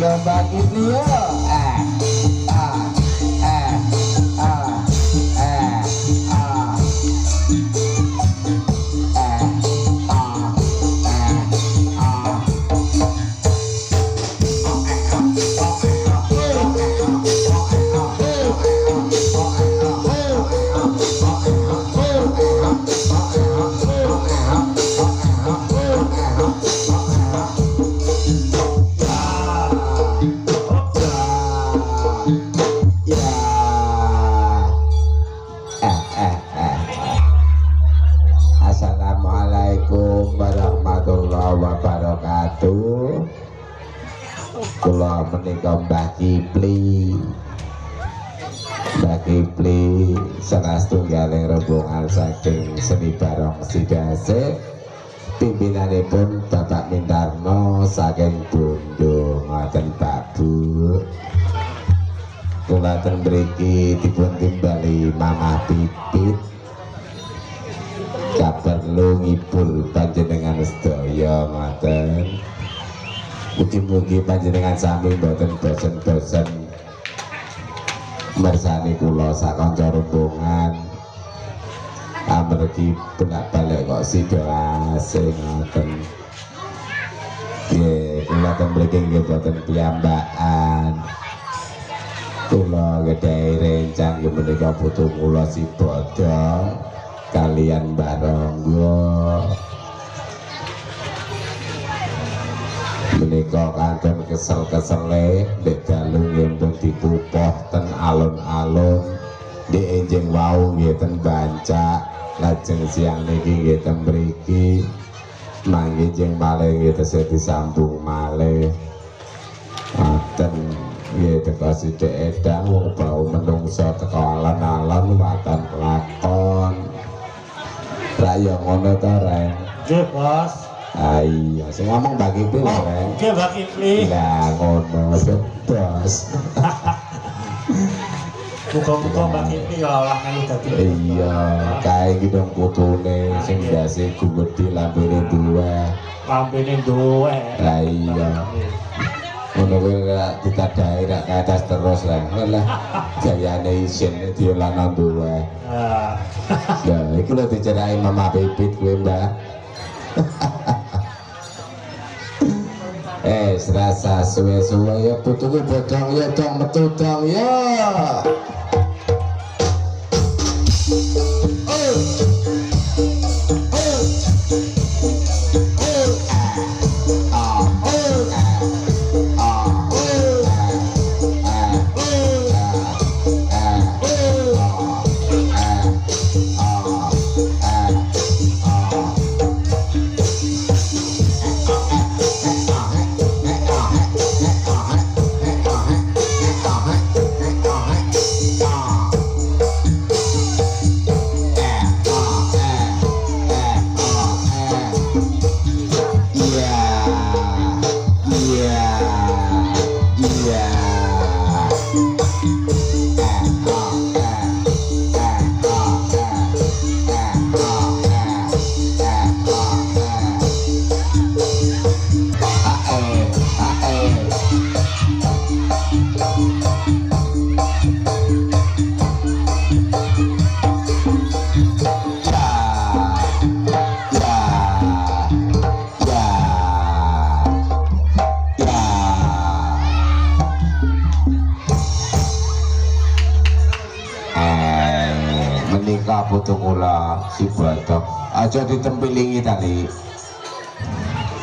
ya bagi dia Assalamualaikum warahmatullahi wabarakatuh. Kula menika Mbah Kipli. Mbah Kipli salah setunggaling rombongan saking Seni Barong Sidase. Pimpinanipun Bapak Mintarno saking Bondo ngoten Pak Bu. Kula ten mriki dipun timbali Mamah Pipit. Kaperlu ngibul panjenengan sedaya ngoten. Mugi-mugi panjenengan sami mboten bosen-bosen mersani kula sak kanca rombongan. Amargi bolak-balik kok sida asing ngoten. Nggih, kula ten mriki nggih boten piyambakan. Kula gedhe rencang nggih menika putu kula si Bodho kalian Mbak Ronggo menika kanton kesel-kesele ndek dalu nggih dipupoh ten alun-alun ndek enjing wau nggih ten Bancak lajeng siang niki nggih ten mriki mangke jeng malih nggih tesih disambung malih ngoten nggih teko sithik edang wong bau menungso teko alon-alon watan kelakon. Raya ngono ta, Ren? Nggih, Bos. Iya, sing ngomong Mbak Kipli lho, Ren. Nggih, Mbak Kipli. Lah ngono, Bos. Muga-muga Mbak Kipli ya Allah melu dadi. Iya, kae iki dong putune sing biasa gede lambene duwe. Lambene duwe. Lah iya. Ngono kuwi lek ditadahi rak ke atas terus lah. Lah gayane isin diolana duwe. Ya, iki lho dicerai Mama Pipit kuwi, Mbak. Serasa suwe-suwe ya putuku bodong ya dong metu dong ya. Menika putu kula si Bodho aja ditempilingi tadi.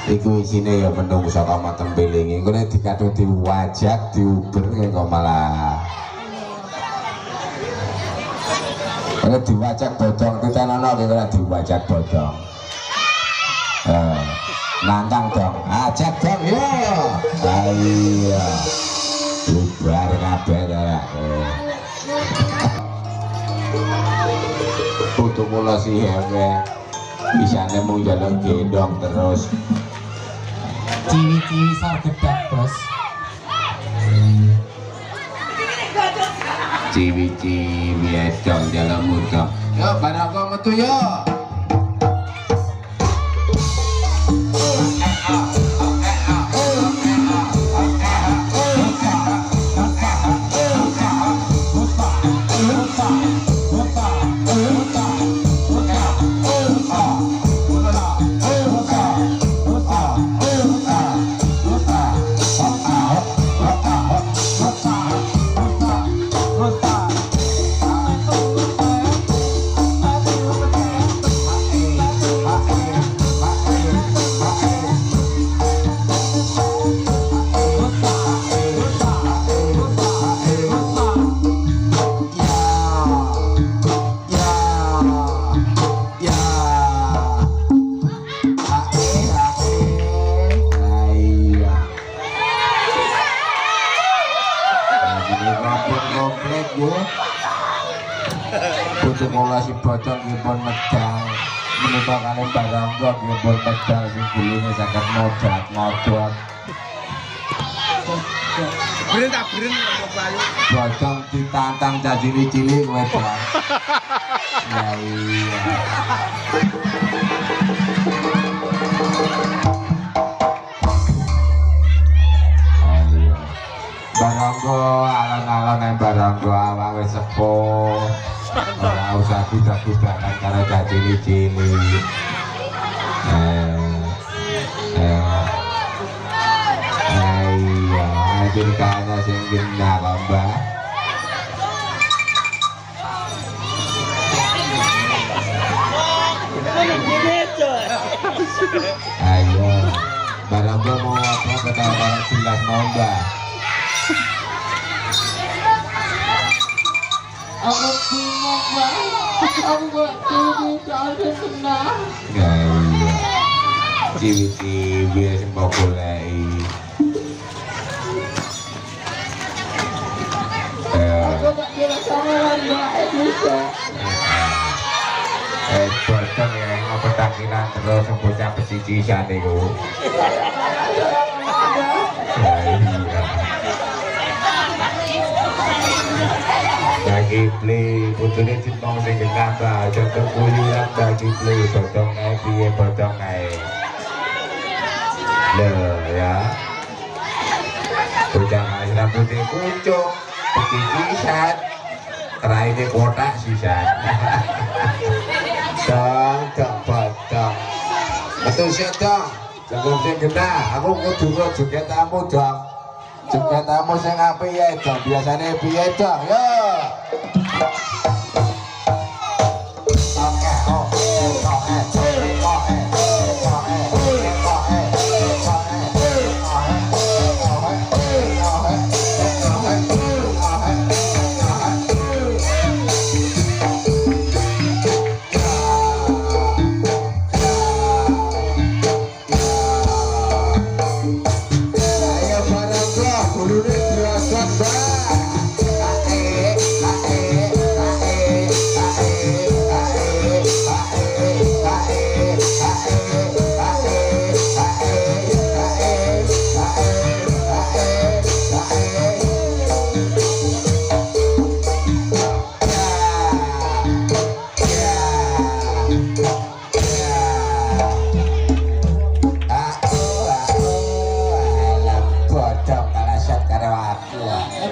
Iku isine ya menungso kok tempilingi. Engko nek dikadung diwajak diuber kok malah. Nek diwajak bodong ditenono ora diwajak bodong. Nantang dong. Ajak dong yo. Iya. Bubar kabeh ta. Putu kula si hewe bisane mung jalan gendong terus ciwi-ciwi sargedak Bos. ciwi-ciwi edong jalan muda yo barang kok metu yo. kula si bocor nggih pun medal menika kalih barangga nggih pun medal sing gulune saged modhat Beren tak beren Bayu. bocor ditantang dadi cilik kowe to. Ya iya. Baranggo alon-alon yang baranggo awak wis sepuh. Ora usah kuda-kudakan karo cili-cili. Iya, akhir kana sing genah kok, Mbak. Ayo, baranggo mau apa kata jelas mau, Mbak. Aku bingung banget. Aku gak tahu cara senang. Gaya ciwi-ciwi sing mbok goleki. Aku gak kira sama orang baik juga. Bocor ya ngopetakilan terus bocah pecicisan iku. Bagi beli putune cintong sing kambah contoh kuyuran bagi beli bodong piye bodong lho ya bocah asra putih kucuk pecicisan raine kotak sisan dong bodong betul sih dong jangan sing genah aku kudu joget-jogetanmu dong jogetanmu sing apik ya dong biasane piye dong yo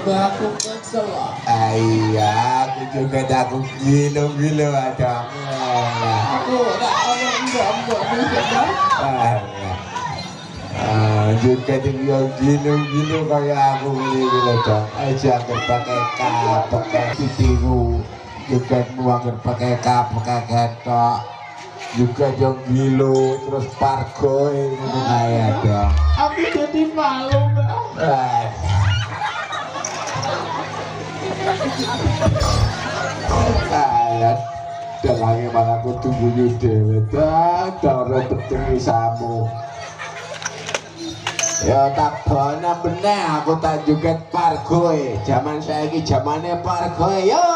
Aku kesel. Iya, aku juga aku gilo-gilo ada. Aku gak ngomong bisa. Juga dia gilo-gilo kayak aku gilo dong. Aja pakai kap, pakai titiku. Juga muangin pakai kap, pakai ketok. Juga yang gilo, terus pargo ini kayak dong. Aku jadi malu Mbak. Ayat dalange malah aku tunggu dhewe ta ora peteng isamu. Ya tak bana meneh aku tak joget pargo jaman saiki jamane pargo yo.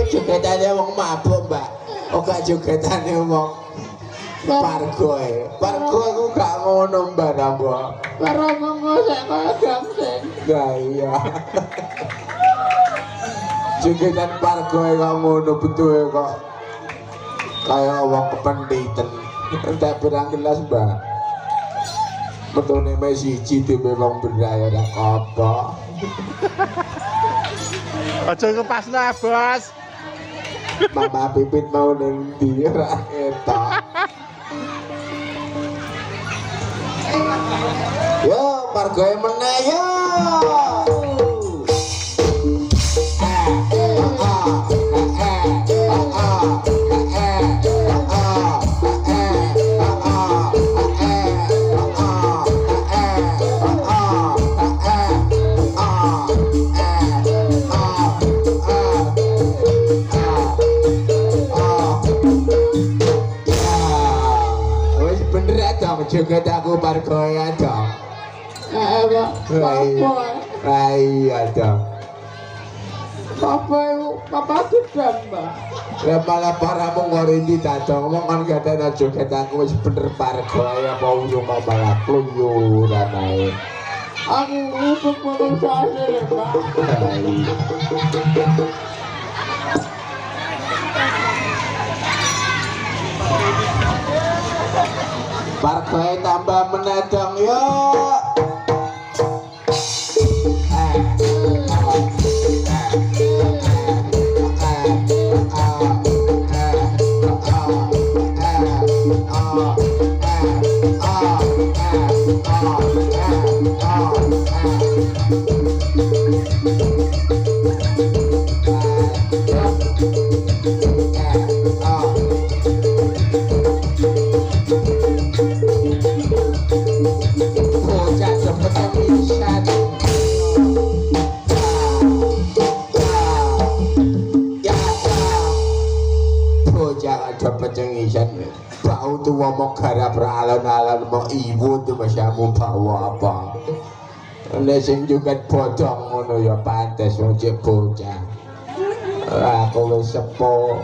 Jogetane wong mabuk, Mbak. Ora jogetane wong pargo. Pargo aku gak ngono, Mbak Rambo. Karo ngomong sik kaya gangsing. Lah iya. Jogetan pargo kok ngono betul kok. Kaya wong kependitan. Entek pirang gelas, Mbak. Metune me siji dhewe wong beraya ora apa. Aja kepasno, Bos. Mama Pipit mau ning ndi ora ketok. Yo, pargoe meneh yo. juga aku parkoya dong. Pak. Iya dong. Papa sudah, Mbak. Lah malah paramu ngorindi datang ngomong kan gak ada joget aku wis bener parkoya mau rumah malah kluyuran ae. Aku untuk manusia ya, Pak. Parkoya tambah menedong yuk. Bau tu mau garap alon-alon mau ibu tu masyamu bawa apa? Lesing juga bodong ngono ya pantes wong cek bocah. Aku wis sepo,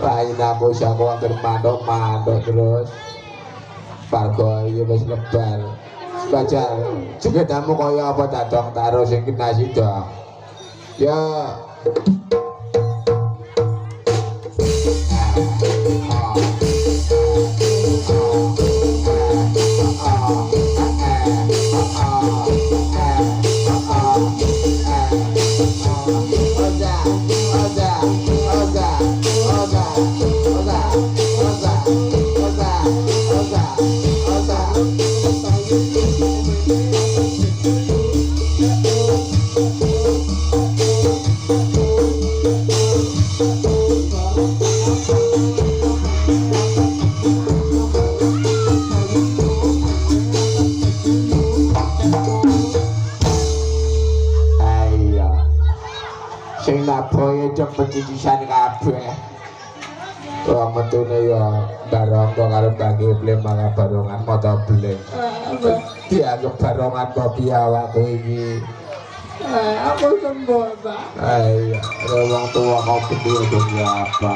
lain aku saku anggere manuk-manuk terus. Pargo iki wis lebal. Bajal, jegetamu kaya apa tak dong taruh sing kena sida. Ya sing naboe cepet cicisan kabeh. Wong metune ya barangka karo bagi blem malah barongan mata blem. Dianggep barongan kopi awakku iki. Aku sembuh, Pak. Iya, wong tua kopi itu apa?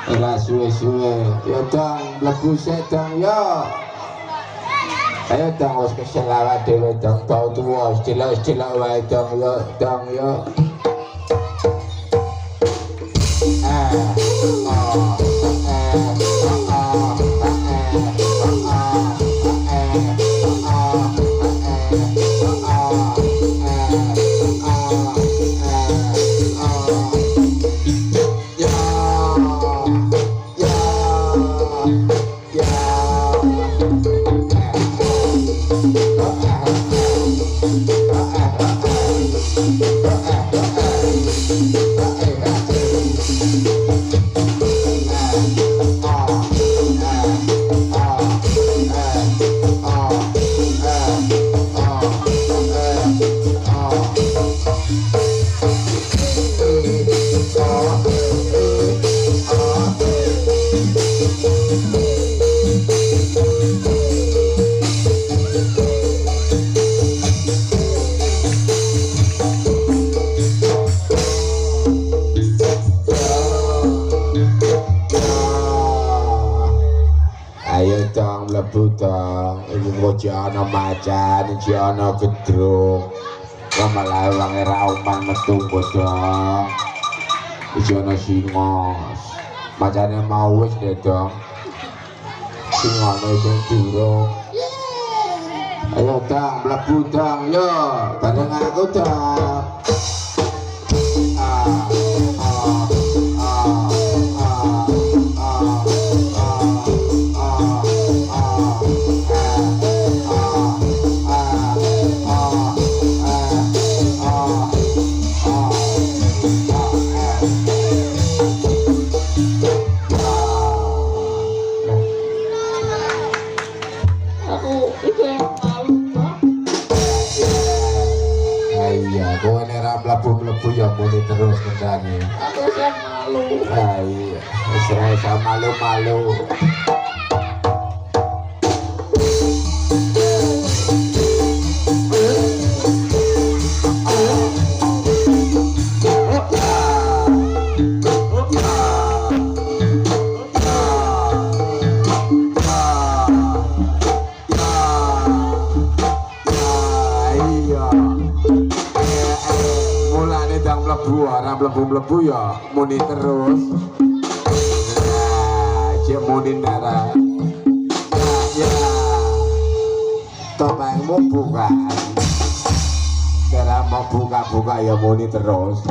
Ora suwe-suwe. Ya dong, mlebu sik dong ya. Ayo dong wis kesel awak dhewe dong bau tuwa istilah-istilah wae dong yo. Mlebu dong, iki kok ana macan, iki ana gedrung. Malah wange ra umpan metu dong. Iki ana singa. Macane mau wis dong. Singane sing durung. Ayo dong, mlebu dong, yo. Bareng aku dong. kandhane. Aku sing malu. Ah iya, wis ora usah malu-malu. Mlebu ya muni terus. Nah, cek muni nara. Ya. Topengmu buka. Karena mau buka-buka ya muni terus.